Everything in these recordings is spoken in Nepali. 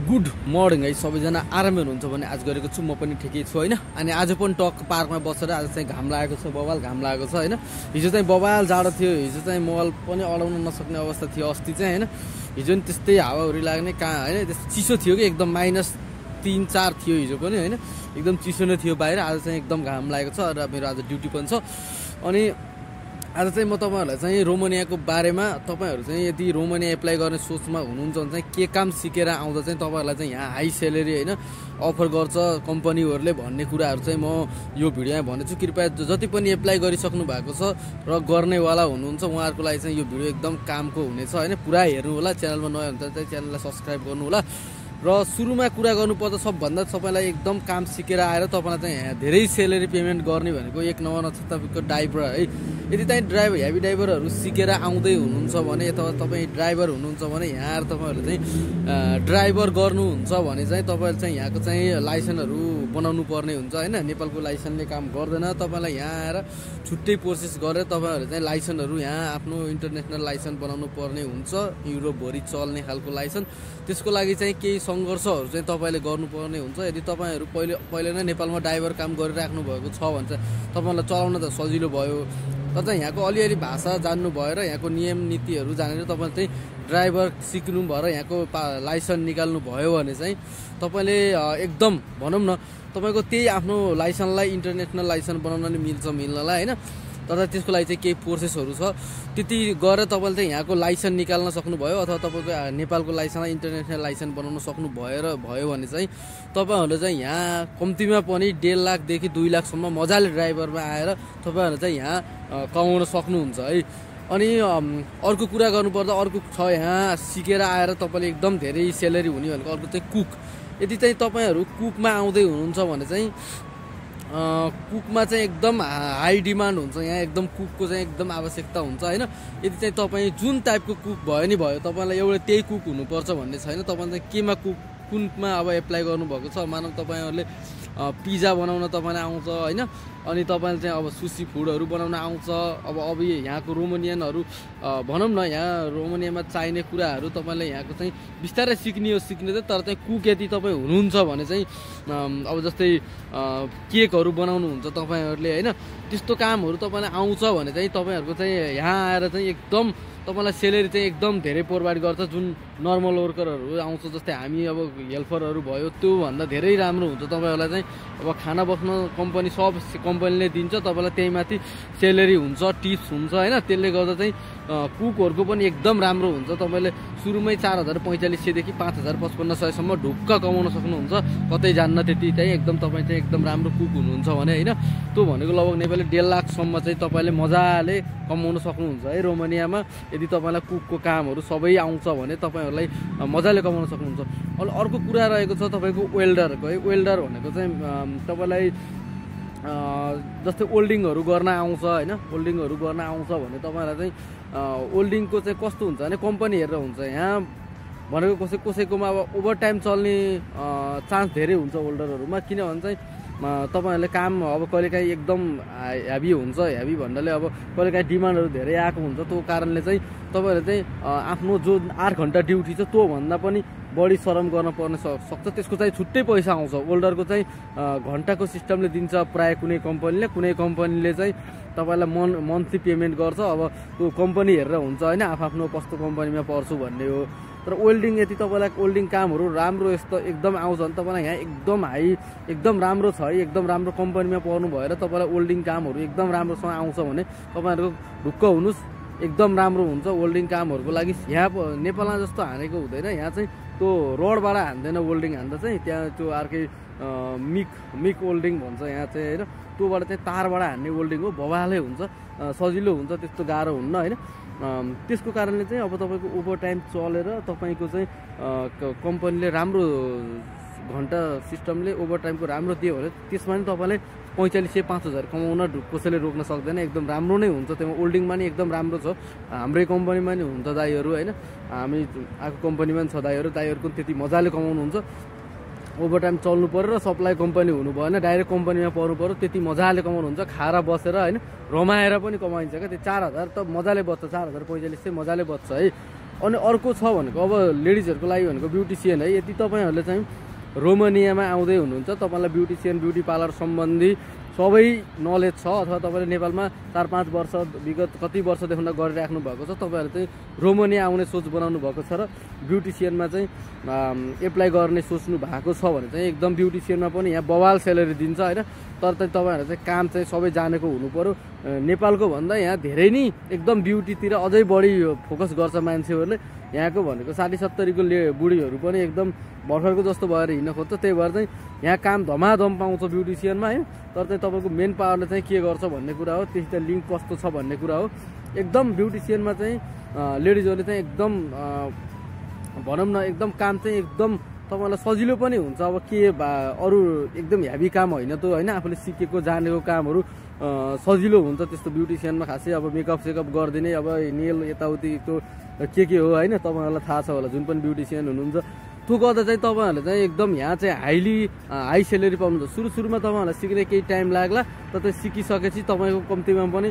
गुड मर्निङ है सबैजना आरामै हुनुहुन्छ भने आज गरेको छु म पनि ठिकै छु हैन। अनि आज पनि टक पार्कमा बसेर आज चाहिँ घाम लागेको छ, बवाल घाम लागेको छ हैन। हिजो चाहिँ बवाल जाडो थियो, हिजो चाहिँ मोबाइल पनि अडाउन नसक्ने अवस्था थियो अस्ति चाहिँ हैन। हिजो नि त्यस्तै हावाहुरी लाग्ने कहाँ हैन, त्यस्तो चिसो थियो कि एकदम -3-4 थियो हिजो पनि हैन, एकदम चिसो नै थियो बाहिर। आज चाहिँ एकदम घाम लागेको छ र मेरो आज ड्युटी पनि छ। अनि आज चाहिँ म तपाईहरुलाई चाहिँ रोमानियाको बारेमा, तपाईहरु चाहिँ यदि रोमानिया एप्लाई गर्ने सोचमा हुनुहुन्छ भने चाहिँ के काम सिकेर आउँदा चाहिँ तपाईहरुलाई चाहिँ यहाँ हाई स्यालेरी हैन अफर गर्छ कम्पनीहरुले भन्ने कुराहरु चाहिँ म यो भिडियोमा भन्नेछु। कृपया जति पनि एप्लाई गरिसक्नु भएको छ र गर्नेवाला हुनुहुन्छ उहाँहरुको लागि चाहिँ यो भिडियो एकदम कामको हुनेछ हैन। पुरा हेर्नु होला, च्यानलमा नयाँ हुनुहुन्छ चाहिँ च्यानललाई सब्स्क्राइब गर्नु होला। र सुरुमा कुरा गर्नुपर्दा सबभन्दा तपाईलाई एकदम काम सिकेर आएर तपाईलाई चाहिँ यहाँ धेरै स्यालेरी पेमेन्ट गर्ने भनेको एक नम्बर छ तपाईको ड्राइभर है। यदि चाहिँ ड्राइभर हेभी ड्राइभरहरु सिकेर आउँदै हुनुहुन्छ भने अथवा तपाई ड्राइभर हुनुहुन्छ भने यहाँ तपाईहरुले चाहिँ ड्राइभर गर्नुहुन्छ भने चाहिँ तपाईहरु चाहिँ यहाँको चाहिँ लाइसेन्सहरु बनाउनु पर्ने हुन्छ हैन। नेपालको लाइसेन्सले काम गर्दैन, तपाईलाई यहाँ आएर छुट्टै प्रोसेस गरेर तपाईहरुले चाहिँ लाइसेन्सहरु यहाँ आफ्नो इन्टरनेशनल लाइसेन्स बनाउनु पर्ने हुन्छ, युरोपभरि चल्ने खालको लाइसेन्स। त्यसको लागि चाहिँ केही संघर्षहरु चाहिँ तपाईले गर्नुपर्ने हुन्छ। यदि तपाईहरु पहिले नै नेपालमा ड्राइभर काम गरिराख्नु भएको छ भने चाहिँ तपाईलाई चलाउन त सजिलो भयो, तर चाहिँ यहाँको अलिअलि भाषा जान्नु भएर यहाँको नियम नीतिहरु जानेर तपाईले चाहिँ ड्राइभर सिक्नु भएर यहाँको लाइसेन्स निकाल्नु भयो भने चाहिँ तपाईले एकदम भनौं न तपाईको त्यही आफ्नो लाइसेन्सलाई इन्टरनेशनल लाइसेन्स बनाउन नि मिल्नला हैन। तर त्यसको लागि चाहिँ केही प्रोसेसहरु छ, त्यति गरेर तपाईले चाहिँ यहाँको लाइसेन्स निकाल्न सक्नुभयो अथवा तपाईको नेपालको लाइसेन्सलाई इन्टरनेशनल लाइसेन्स बनाउन सक्नु भयो भने चाहिँ तपाईहरुले चाहिँ यहाँ कम्तीमा पनि 1.5 लाखदेखि 2 लाखसम्म मजाले ड्राइभरमा आएर तपाईहरुले चाहिँ यहाँ कमाउन सक्नुहुन्छ है। अनि अर्को कुरा गर्नुपर्दा अर्को छ यहाँ सिकेर आएर तपाईले एकदम धेरै स्यालेरी हुने भनेको अर्को चाहिँ कुक। यदि चाहिँ तपाईहरु कुकमा आउँदै हुनुहुन्छ भने चाहिँ कुकमा चाहिँ एकदम हाई डिमान्ड हुन्छ, यहाँ एकदम कुकको चाहिँ एकदम आवश्यकता हुन्छ हैन। यदि चाहिँ तपाई जुन टाइपको कुक भयो नि भयो, तपाईलाई एउटा त्यही कुक हुनुपर्छ भन्ने छैन। तपाईले चाहिँ केमा कुनमा अब एप्लाई गर्नुभएको छ, मानव तपाईहरुले पिज्जा बनाउन तपाईलाई आउँछ हैन, अनि तपाईले चाहिँ अब सुसी फुडहरु बनाउन आउँछ। अब यहाँको रोमानियनहरु भनौं न यहाँ रोमानियामा चाहिने कुराहरु तपाईले यहाँको चाहिँ बिस्तारै सिक्ने चाहिँ, तर चाहिँ कुक यदि तपाई हुनुहुन्छ भने चाहिँ अब जस्तै केकहरु बनाउनुहुन्छ तपाईहरुले हैन, त्यस्तो कामहरु तपाईलाई आउँछ भने चाहिँ तपाईहरुको चाहिँ यहाँ आएर चाहिँ एकदम तपाईलाई स्यालेरी चाहिँ एकदम धेरै प्रोभाइड गर्छ। जुन नर्मल वर्करहरु आउँछ जस्तै हामी अब हेल्परहरु भयो त्यो भन्दा धेरै राम्रो हुन्छ तपाईहरुलाई चाहिँ। अब खाना बस्न कम्पनी सब कम्पनीले दिन्छ, तपाईलाई त्यही माथि स्यालेरी हुन्छ, टिप्स हुन्छ हैन। त्यसले गर्दा चाहिँ कुकहरुको पनि एकदम राम्रो हुन्छ। तपाईले सुरुमै 4045 देखि 5055 सम्म ढुक्क कमाउन सक्नुहुन्छ। कतै जान्न त्यति चाहिँ एकदम तपाई चाहिँ एकदम राम्रो कुक हुनुहुन्छ भने हैन, त्यो भनेको लगभग नेपालले 1.5 लाखसम्म चाहिँ तपाईले मजाले कमाउन सक्नुहुन्छ है रोमानियामा। यदि तपाईलाई कुकको कामहरु सबै आउँछ भने तपाईहरुलाई मजाले कमाउन सक्नुहुन्छ। अनि अर्को कुरा रहेको छ तपाईको वेल्डरको है। वेल्डर भनेको चाहिँ तपाईलाई जस्तै वेल्डिङहरु गर्न आउँछ हैन, वेल्डिङहरु गर्न आउँछ भने तपाईहरुलाई चाहिँ वेल्डिङको चाहिँ कस्तो हुन्छ भने कम्पनी हेरेर हुन्छ। यहाँ भनेको कसैकोमा अब ओभरटाइम चल्ने चान्स धेरै हुन्छ वेल्डरहरुमा, किनभने चाहिँ तपाईहरुले काम अब कहिलेकाहीँ एकदम हेभी हुन्छ। हेभी भन्नाले अब कहिलेकाहीँ डिमान्डहरु धेरै आएको हुन्छ, त्यो कारणले चाहिँ तपाईहरुले चाहिँ आफ्नो जो 8 घण्टा ड्युटी छ त्यो भन्दा पनि बढी श्रम गर्न पर्न सक्छ। त्यसको चाहिँ छुट्टै पैसा आउँछ। वेल्डरको चाहिँ घण्टाको सिस्टमले दिन्छ प्राय कुनै कम्पनीले चाहिँ तपाईलाई मन्थली पेमेन्ट गर्छ। अब त्यो कम्पनी हेरेर हुन्छ हैन, आफ्नो कस्तो कम्पनीमा पर्छु भन्ने हो। तर वेल्डिङ यदि तपाईलाई वेल्डिङ कामहरु राम्रो यस्तो एकदम आउँछ भने तपाईलाई यहाँ एकदम हाई एकदम राम्रो छ है, एकदम राम्रो कम्पनीमा पर्नु भएर तपाईलाई वेल्डिङ कामहरु एकदम राम्रोसँग आउँछ भने तपाईहरुको ढुक्क हुनुस्, एकदम राम्रो हुन्छ वेल्डिङ कामहरुको लागि। यहाँ नेपालमा जस्तो हानेको हुँदैन, यहाँ चाहिँ त्यो रडबाट हान्दैन वेल्डिङ हान्दा चाहिँ, त्यहाँ त्यो अर्कै मिक वेल्डिङ भन्छ यहाँ चाहिँ हैन, त्योबाट चाहिँ तारबाट हान्ने वेल्डिङ हो। बवालै हुन्छ, सजिलो हुन्छ, त्यस्तो गाह्रो हुन्न हैन। त्यसको कारणले चाहिँ अब तपाईको ओभरटाइम चलेर तपाईको चाहिँ कम्पनीले राम्रो घण्टा सिस्टमले ओभरटाइमको राम्रो दियो भने त्यसमा नि तपाईले 4500-5000 कमाउन कसैले रोक्न सक्दैन। एकदम राम्रो नै हुन्छ। त्यसमा वेल्डिङमा नि एकदम राम्रो छ। हाम्रै कम्पनीमा नि हुन्छ दाइहरु हैन, हामी आको कम्पनीमा नि छ दाइहरुको त्यति मजाले कमाउनुहुन्छ। ओभरटाइम चल्नु पर्यो र सप्लाई कम्पनी हुनु भएन, डाइरेक्ट कम्पनीमा पर्नु पर्यो, त्यति मजाले कमाउनुहुन्छ। खाएर बसेर हैन रमाएर पनि कमाइन्छ क्या। त्यो 4000 त मजाले बच्छ, 4045 चाहिँ मजाले बच्छ है। अनि अर्को छ भनेको अब लेडिजहरूको लागि भनेको ब्युटिसियन है। यदि तपाईँहरूले चाहिँ रोमानियामा आउँदै हुनुहुन्छ, तपाईँलाई ब्युटिसियन ब्युटी पार्लर सम्बन्धी सबै नलेज छ अथवा तपाईँले नेपालमा 4-5 वर्ष विगत कति वर्षदेखि गरिराख्नु भएको छ, तपाईँहरू चाहिँ रोमानिया आउने सोच बनाउनु भएको छ र ब्युटिसियनमा चाहिँ एप्लाई गर्ने सोच्नु भएको छ भने चाहिँ एकदम ब्युटिसियनमा पनि यहाँ बवाल स्यालेरी दिन्छ होइन। तर चाहिँ तपाईँहरू चाहिँ काम चाहिँ सबै जानेको हुनु पर्यो। नेपालको भन्दा यहाँ धेरै नै एकदम ब्युटीतिर अझै बढी फोकस गर्छ मान्छेहरूले। यहाँको भनेको 60-70को बुढीहरू पनि एकदम भर्खरको जस्तो भएर हिँड्न खोज्छ, त्यही भएर चाहिँ यहाँ काम धमाधम पाउँछ ब्युटिसियनमा होइन। तर चाहिँ तपाईँको मेन पावरले चाहिँ के गर्छ भन्ने कुरा हो, त्यससित लिङ्क कस्तो छ भन्ने कुरा हो। एकदम ब्युटिसियनमा चाहिँ लेडिजहरूले चाहिँ एकदम भनौँ न एकदम काम चाहिँ एकदम तपाईँलाई सजिलो पनि हुन्छ। अब के अरू एकदम हेभी काम होइन त होइन, आफूले सिकेको जानेको कामहरू सजिलो हुन्छ त्यस्तो ब्युटिसियनमा। खासै अब मेकअप सेकअप गरिदिने अब नेल यताउतिको के हो होइन, तपाईँहरूलाई थाहा छ होला जुन पनि ब्युटिसियन हुनुहुन्छ त्यो गर्दा चाहिँ तपाईँहरूले चाहिँ एकदम यहाँ चाहिँ हाई सेलेरी पाउनुहुन्छ। सुरुमा तपाईँहरूलाई सिक्ने केही टाइम लाग्ला, तर त्यो सिकिसकेपछि तपाईँको कम्तीमा पनि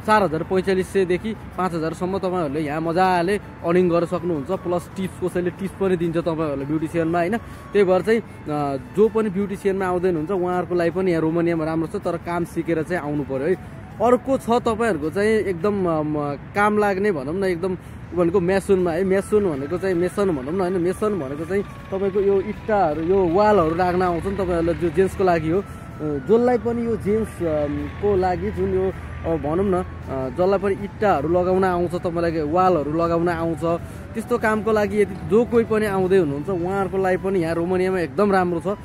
4,4500देखि 5,000सम्म तपाईँहरूले यहाँ मजाले अर्निङ गर्न सक्नुहुन्छ। प्लस टिप्स कसैले टिप्स पनि दिन्छ तपाईँहरूलाई ब्युटिसियनमा होइन। त्यही भएर चाहिँ जो पनि ब्युटिसियनमा आउँदैन हुन्छ उहाँहरूको लागि पनि यहाँ रोमानियामा राम्रो छ, तर काम सिकेर चाहिँ आउनु पर्यो है। अर्को छ तपाईँहरूको चाहिँ एकदम काम लाग्ने भनौँ न एकदम भनेको मेसनमा है। मेसन भनेको चाहिँ मेसन भनौँ न होइन, मेसन भनेको चाहिँ तपाईँको यो इट्टाहरू यो वालहरू राख्न आउँछ नि तपाईँहरूलाई, जो जेन्ट्सको लागि हो। जसलाई पनि यो जेन्ट्सको लागि जुन यो भनौँ न जसलाई पनि इट्टाहरू लगाउन आउँछ, तपाईँलाई वालहरू लगाउन आउँछ, त्यस्तो कामको लागि यदि जो कोही पनि आउँदै हुनुहुन्छ उहाँहरूको लागि पनि यहाँ रोमानियामा एकदम राम्रो छ।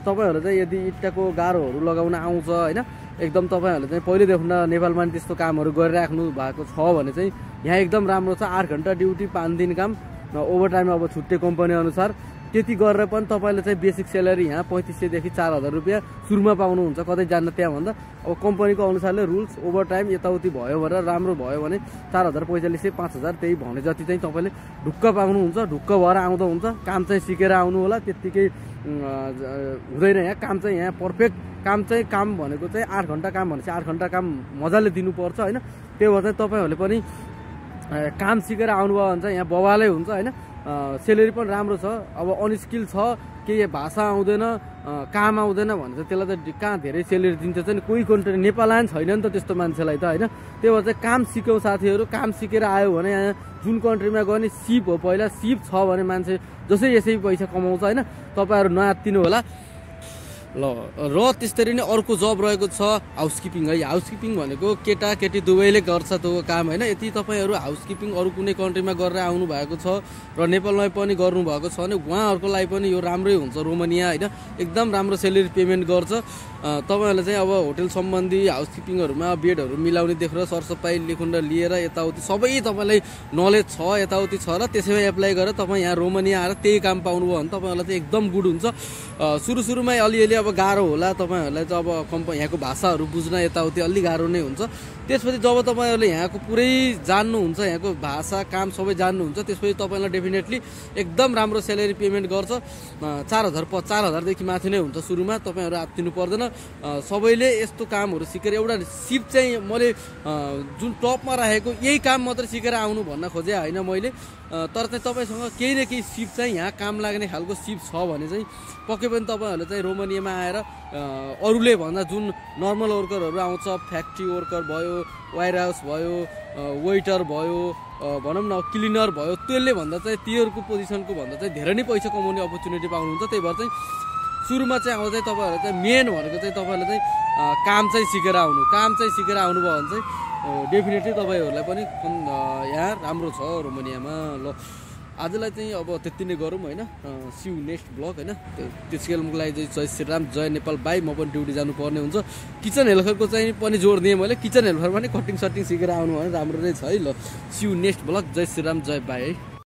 तपाईँहरू चाहिँ यदि इट्टाको गाह्रोहरू लगाउन आउँछ होइन, एकदम तपाईँहरूले चाहिँ पहिलेदेखि नेपालमा पनि त्यस्तो कामहरू गरिराख्नु भएको छ भने चाहिँ यहाँ एकदम राम्रो छ। 8 घन्टा ड्युटी 5 दिन काम, ओभर टाइम अब छुट्टै कम्पनी अनुसार त्यति गरेर पनि तपाईँले चाहिँ बेसिक स्यालेरी यहाँ 3500देखि 4,000 रुपियाँ सुरुमा पाउनुहुन्छ। कतै जान्न त्यहाँ भन्दा अब कम्पनीको अनुसारले रुल्स ओभर टाइम यताउति भयो भनेर राम्रो भयो भने 4,045 5,000 त्यही भने जति चाहिँ तपाईँले ढुक्क पाउनुहुन्छ। ढुक्क भएर आउँदा हुन्छ, काम चाहिँ सिकेर आउनु होला, त्यत्तिकै हुँदैन। यहाँ काम चाहिँ यहाँ पर्फेक्ट काम चाहिँ काम भनेको चाहिँ 8 घन्टा काम भनेपछि 8 घन्टा काम मजाले दिनुपर्छ होइन। त्यही भएर चाहिँ तपाईँहरूले पनि काम सिकेर आउनुभयो भने चाहिँ यहाँ बवालै हुन्छ होइन। सेलेरी पनि राम्रो छ। अब अनस्किल छ, केही भाषा आउँदैन, काम आउँदैन भने चाहिँ त्यसलाई त कहाँ धेरै सेलेरी दिन्छ चाहिँ। कोही कन्ट्री नेपालमा छैन नि त त्यस्तो मान्छेलाई त होइन। त्यही भएर चाहिँ काम सिक्यौँ साथीहरू, काम सिकेर आयो भने यहाँ जुन कन्ट्रीमा गयो नि सिप हो, पहिला सिप छ भने मान्छे जसै यसै पैसा कमाउँछ होइन। तपाईँहरू नआत्तिनु होला ल। र त्यसरी नै अर्को जब रहेको छ हाउसकिपिङ है। हाउसकिपिङ भनेको केटा केटी दुवैले गर्छ त्यो काम होइन। यदि तपाईँहरू हाउसकिपिङ अरू कुनै कन्ट्रीमा गरेर आउनु भएको छ र नेपालमा पनि गर्नुभएको छ भने उहाँहरूको लागि पनि यो राम्रै हुन्छ। रोमानिया होइन एकदम राम्रो सेलेरी पेमेन्ट गर्छ। तपाईँहरूले चाहिँ अब होटल सम्बन्धी हाउसकिपिङहरूमा बेडहरू मिलाउनेदेखि र सरसफाइ लेखुन लिएर यताउति सबै तपाईँलाई नलेज छ यताउति छ र त्यसैमा एप्लाई गरेर तपाईँ यहाँ रोमानिया आएर त्यही काम पाउनुभयो भने तपाईँहरूलाई चाहिँ एकदम गुड हुन्छ। सुरुमा अलिअलि अब गाह्रो होला तपाईँहरूलाई चाहिँ, अब यहाँको भाषाहरू बुझ्न यताउति अलि गाह्रो नै हुन्छ। त्यसपछि जब तपाईँहरूले यहाँको पुरै जान्नुहुन्छ, यहाँको भाषा काम सबै जान्नुहुन्छ, त्यसपछि तपाईँलाई डेफिनेटली एकदम राम्रो सेलेरी पेमेन्ट गर्छ। 4,000देखि माथि नै हुन्छ सुरुमा, तपाईँहरू आत्तिनु पर्दैन। सबैले यस्तो कामहरू सिकेर एउटा सिप चाहिँ मैले जुन टपमा राखेको यही काम मात्रै सिकेर आउनु भन्न खोजेँ होइन मैले। तर चाहिँ तपाईँसँग केही न केही सिप चाहिँ यहाँ काम लाग्ने खालको सिप छ भने चाहिँ पक्कै पनि तपाईँहरूले चाहिँ रोमानियामा आएर अरूले भन्दा जुन नर्मल वर्करहरू आउँछ, फ्याक्ट्री वर्कर भयो, वायर हाउस भयो, वेटर भयो, भनौँ न क्लिनर भयो, त्यसले भन्दा चाहिँ तिनीहरूको पोजिसनको भन्दा चाहिँ धेरै नै पैसा कमाउने अपर्च्युनिटी पाउनुहुन्छ। त्यही भएर चाहिँ सुरुमा चाहिँ आउँदा चाहिँ तपाईँहरू चाहिँ मेन भनेको चाहिँ तपाईँहरूले चाहिँ काम चाहिँ सिकेर आउनुभयो भने चाहिँ डेफिनेटली तपाईँहरूलाई पनि यहाँ राम्रो छ रोमानियामा। ल आजलाई चाहिँ अब त्यति नै गरौँ होइन। सिउ नेक्स्ट ब्लग होइन। त्यसको लागि चाहिँ जय श्रीराम, जय नेपाल बाई। म पनि ड्युटी जानुपर्ने हुन्छ। किचन हेल्परको चाहिँ पनि जोड दिएँ मैले। किचन हेल्पर पनि कटिङ सटिङ सिकेर आउनु भने राम्रो नै छ है। ल सिउ नेक्स्ट ब्लग, जय श्रीराम, जय बाई है।